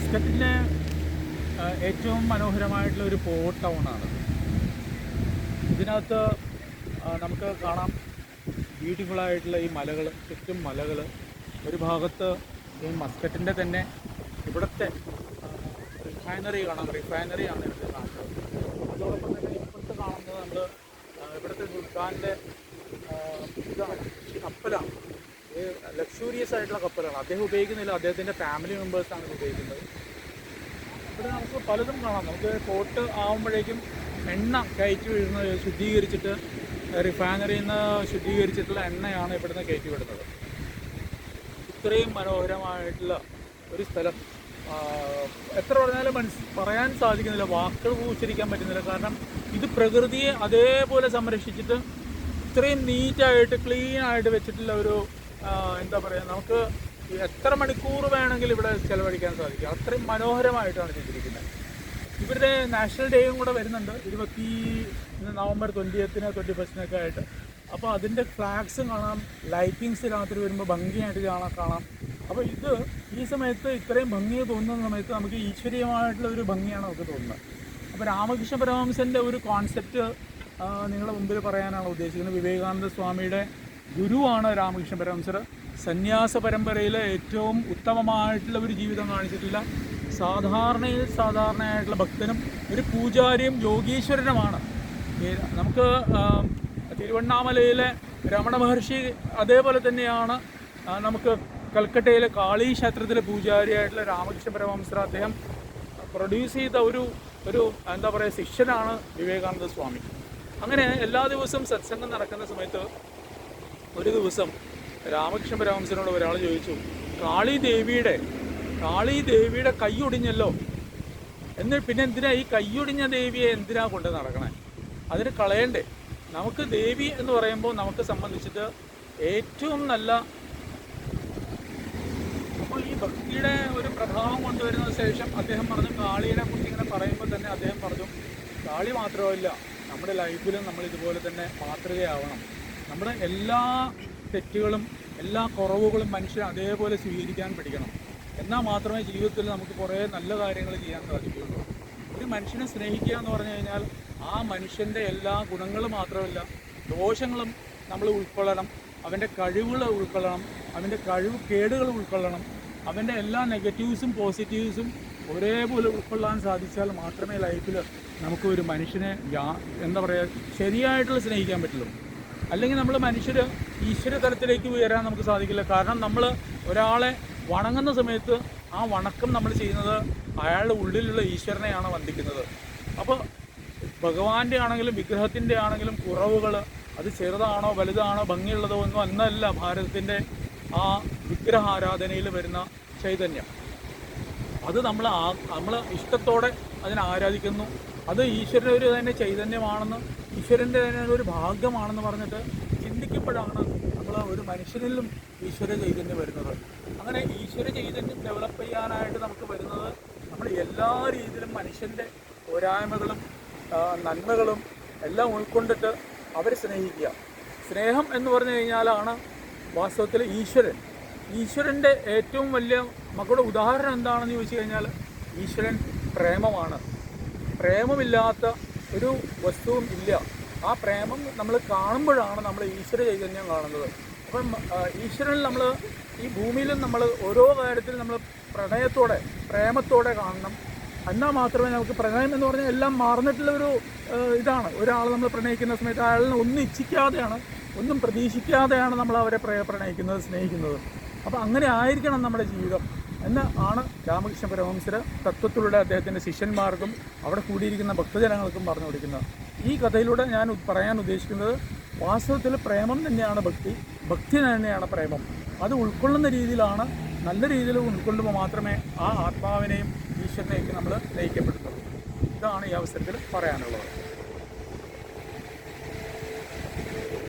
മസ്കറ്റിലെ ഏറ്റവും മനോഹരമായിട്ടുള്ള ഒരു പോർട്ട് ടൗണാണ്. ഇതിനകത്ത് നമുക്ക് കാണാം ബ്യൂട്ടിഫുള്ളായിട്ടുള്ള ഈ മലകൾ, ചുറ്റും മലകൾ. ഒരു ഭാഗത്ത് ഈ മസ്കറ്റിൻ്റെ തന്നെ ഇവിടുത്തെ റിഫൈനറി കാണാം. റിഫൈനറിയാണ് ഇവിടെ കാണുന്നത്. അതോടൊപ്പം തന്നെ ഇപ്പോഴത്തെ കാണുന്നത് നമ്മൾ ഇവിടുത്തെ സുൽത്താൻ്റെ ഇതാണ്, കപ്പലാണ്. ലക്ഷൂറിയസ് ആയിട്ടുള്ള കപ്പലാണ്. അദ്ദേഹം ഉപയോഗിക്കുന്നില്ല, അദ്ദേഹത്തിൻ്റെ ഫാമിലി മെമ്പേഴ്സാണ് ഉപയോഗിക്കുന്നത്. ഇവിടെ നമുക്ക് പലതും കാണാം. നമുക്ക് പോർട്ട് ആകുമ്പോഴേക്കും എണ്ണ കയറ്റി വിടുന്നത് ശുദ്ധീകരിച്ചിട്ട്, റിഫൈനറിയിൽ നിന്ന് ശുദ്ധീകരിച്ചിട്ടുള്ള എണ്ണയാണ് ഇവിടുന്ന് കയറ്റി വിടുന്നത്. ഇത്രയും മനോഹരമായിട്ടുള്ള ഒരു സ്ഥലം എത്ര പറഞ്ഞാലും പറയാൻ സാധിക്കുന്നില്ല, വാക്കുകൾ ഉച്ചരിക്കാൻ പറ്റുന്നില്ല. കാരണം ഇത് പ്രകൃതിയെ അതേപോലെ സംരക്ഷിച്ചിട്ട് ഇത്രയും നീറ്റായിട്ട് ക്ലീനായിട്ട് വെച്ചിട്ടുള്ള ഒരു എന്താ പറയുക, നമുക്ക് എത്ര മണിക്കൂർ വേണമെങ്കിലും ഇവിടെ ചിലവഴിക്കാൻ സാധിക്കും. അത്രയും മനോഹരമായിട്ടാണ് ചെയ്തിരിക്കുന്നത്. ഇവരുടെ നാഷണൽ ഡേയും കൂടെ വരുന്നുണ്ട്, നവംബർ 20th 21st ആയിട്ട്. അപ്പോൾ അതിൻ്റെ ഫ്ലാഗ്സും കാണാം, ലൈറ്റിങ്സ് രാത്രി വരുമ്പോൾ ഭംഗിയായിട്ട് കാണാം. അപ്പോൾ ഈ സമയത്ത് ഇത്രയും ഭംഗി തോന്നുന്ന സമയത്ത് നമുക്ക് ഈശ്വരീയമായിട്ടുള്ള ഒരു ഭംഗിയാണ് നമുക്ക് തോന്നുന്നത്. അപ്പോൾ രാമകൃഷ്ണ പരമഹംസൻ്റെ ഒരു കോൺസെപ്റ്റ് നിങ്ങളുടെ മുമ്പിൽ പറയാനാണ് ഉദ്ദേശിക്കുന്നത്. വിവേകാനന്ദ സ്വാമിയുടെ ഗുരുവാണ് രാമകൃഷ്ണ പരമഹംസർ. സന്യാസ പരമ്പരയിലെ ഏറ്റവും ഉത്തമമായിട്ടുള്ള ഒരു ജീവിതം കാണിച്ചിട്ടില്ല. സാധാരണയായിട്ടുള്ള ഭക്തനും ഒരു പൂജാരിയും യോഗീശ്വരനുമാണ്. നമുക്ക് തിരുവണ്ണാമലയിലെ രമണ മഹർഷി അതേപോലെ തന്നെയാണ്. നമുക്ക് കൽക്കട്ടയിലെ കാളി ക്ഷേത്രത്തിലെ പൂജാരിയായിട്ടുള്ള രാമകൃഷ്ണ പരമഹംസർ, അദ്ദേഹം പ്രൊഡ്യൂസ് ചെയ്ത ഒരു എന്താ പറയുക ശിഷ്യനാണ് വിവേകാനന്ദ സ്വാമി. അങ്ങനെ എല്ലാ ദിവസവും സത്സംഗം നടക്കുന്ന സമയത്ത് ഒരു ദിവസം രാമകൃഷ്ണ പരമഹംസനോട് ഒരാൾ ചോദിച്ചു, കാളി ദേവിയുടെ കൈയൊടിഞ്ഞല്ലോ, പിന്നെ എന്തിനാ ഈ കൈയൊടിഞ്ഞ ദേവിയെ എന്തിനാ കൊണ്ട് നടക്കണേ? അതിന് കളയണ്ടേ? നമുക്ക് ദേവി എന്ന് പറയുമ്പോൾ നമുക്ക് സംബന്ധിച്ചിട്ട് ഏറ്റവും നല്ല, അപ്പോൾ ഈ ഭക്തിയുടെ ഒരു പ്രഭാവം കൊണ്ടുവരുന്ന ശേഷം അദ്ദേഹം പറഞ്ഞു, കാളിയെ കുറിച്ച് ഇങ്ങനെ പറയുമ്പോൾ തന്നെ അദ്ദേഹം പറഞ്ഞു, കാളി മാത്രമല്ല, നമ്മുടെ ലൈഫിലും നമ്മൾ ഇതുപോലെ തന്നെ മാതൃകയാവണം. നമ്മുടെ എല്ലാ തെറ്റുകളും എല്ലാ കുറവുകളും മനുഷ്യൻ അതേപോലെ സ്വീകരിക്കാൻ പഠിക്കണം. എന്നാൽ മാത്രമേ ജീവിതത്തിൽ നമുക്ക് കുറേ നല്ല കാര്യങ്ങൾ ചെയ്യാൻ സാധിക്കുകയുള്ളൂ. ഒരു മനുഷ്യനെ സ്നേഹിക്കുക എന്ന് പറഞ്ഞു കഴിഞ്ഞാൽ ആ മനുഷ്യൻ്റെ എല്ലാ ഗുണങ്ങളും മാത്രമല്ല, ദോഷങ്ങളും നമ്മൾ ഉൾക്കൊള്ളണം, അവൻ്റെ കഴിവുകൾ ഉൾക്കൊള്ളണം, അവൻ്റെ കേടുകൾ ഉൾക്കൊള്ളണം. അവൻ്റെ എല്ലാ നെഗറ്റീവ്സും പോസിറ്റീവ്സും ഒരേപോലെ ഉൾക്കൊള്ളാൻ സാധിച്ചാൽ മാത്രമേ ലൈഫിൽ നമുക്ക് ഒരു മനുഷ്യനെ എന്താ പറയുക ശരിയായിട്ടുള്ള സ്നേഹിക്കാൻ പറ്റുള്ളൂ. അല്ലെങ്കിൽ നമ്മൾ മനുഷ്യർ ഈശ്വര തലത്തിലേക്ക് ഉയരാൻ നമുക്ക് സാധിക്കില്ല. കാരണം നമ്മൾ ഒരാളെ വണങ്ങുന്ന സമയത്ത് ആ വണക്കം നമ്മൾ ചെയ്യുന്നത് അയാളുടെ ഉള്ളിലുള്ള ഈശ്വരനെയാണ് വന്ദിക്കുന്നത്. അപ്പോൾ ഭഗവാന്റെ ആണെങ്കിലും വിഗ്രഹത്തിൻ്റെ ആണെങ്കിലും കുറവുകൾ അത് ചെറുതാണോ വലുതാണോ ഭംഗിയുള്ളതോ ഒന്നും അന്നല്ല ഭാരതത്തിൻ്റെ ആ വിഗ്രഹാരാധനയിൽ വരുന്ന ചൈതന്യം. അത് നമ്മൾ ഇഷ്ടത്തോടെ അതിനെ ആരാധിക്കുന്നു. അത് ഈശ്വരൻ്റെ ഒരു തന്നെ ചൈതന്യമാണെന്ന്, ഈശ്വരൻ്റെ തന്നെ ഒരു ഭാഗമാണെന്ന് പറഞ്ഞിട്ട് ചിന്തിക്കുമ്പോഴാണ് നമ്മൾ ഒരു മനുഷ്യനിലും ഈശ്വര ചൈതന്യം വരുന്നത്. അങ്ങനെ ഈശ്വര ചൈതന്യം ഡെവലപ്പ് ചെയ്യാനായിട്ട് നമുക്ക് വരുന്നത് നമ്മൾ എല്ലാ രീതിയിലും മനുഷ്യൻ്റെ പോരായ്മകളും നന്മകളും എല്ലാം ഉൾക്കൊണ്ടിട്ട് അവരെ സ്നേഹിക്കുക. സ്നേഹം എന്ന് പറഞ്ഞു കഴിഞ്ഞാലാണ് വാസ്തവത്തിൽ ഈശ്വരൻ്റെ ഏറ്റവും വലിയ മക്കളുടെ ഉദാഹരണം എന്താണെന്ന് ചോദിച്ചു കഴിഞ്ഞാൽ ഈശ്വരൻ പ്രേമമാണ്. പ്രേമമില്ലാത്ത ഒരു വസ്തുവും ഇല്ല. ആ പ്രേമം നമ്മൾ കാണുമ്പോഴാണ് നമ്മൾ ഈശ്വര ചൈതന്യം കാണുന്നത്. അപ്പം ഈശ്വരനിൽ നമ്മൾ ഈ ഭൂമിയിലും നമ്മൾ ഓരോ കാര്യത്തിലും നമ്മൾ പ്രേമത്തോടെ കാണണം. എന്നാൽ മാത്രമേ നമുക്ക് പ്രണയം എന്ന് പറഞ്ഞാൽ എല്ലാം മാറുന്നിട്ടുള്ളൊരു ഇതാണ്. ഒരാൾ നമ്മൾ പ്രണയിക്കുന്ന സമയത്ത് അയാളിനെ ഒന്നും ഇച്ഛിക്കാതെയാണ്, ഒന്നും പ്രതീക്ഷിക്കാതെയാണ് നമ്മൾ അവരെ പ്രണയിക്കുന്നത്, സ്നേഹിക്കുന്നത്. അപ്പോൾ അങ്ങനെ ആയിരിക്കണം നമ്മുടെ ജീവിതം ആണ് രാമകൃഷ്ണ പരമഹംസർ തത്വത്തിലൂടെ അദ്ദേഹത്തിൻ്റെ ശിഷ്യന്മാർക്കും അവിടെ കൂടിയിരിക്കുന്ന ഭക്തജനങ്ങൾക്കും പറഞ്ഞു കൊടുക്കുന്നത്. ഈ കഥയിലൂടെ ഞാൻ പറയാൻ ഉദ്ദേശിക്കുന്നത് വാസ്തവത്തിൽ പ്രേമം തന്നെയാണ് ഭക്തി തന്നെയാണ് പ്രേമം. അത് ഉൾക്കൊള്ളുന്ന രീതിയിലാണ്, നല്ല രീതിയിൽ ഉൾക്കൊള്ളുമ്പോൾ മാത്രമേ ആ ആത്മാവിനെയും ഈശ്വരനെയൊക്കെ നമ്മൾ നയിക്കപ്പെടുന്നുള്ളൂ. ഇതാണ് ഈ അവസരത്തിൽ പറയാനുള്ളത്.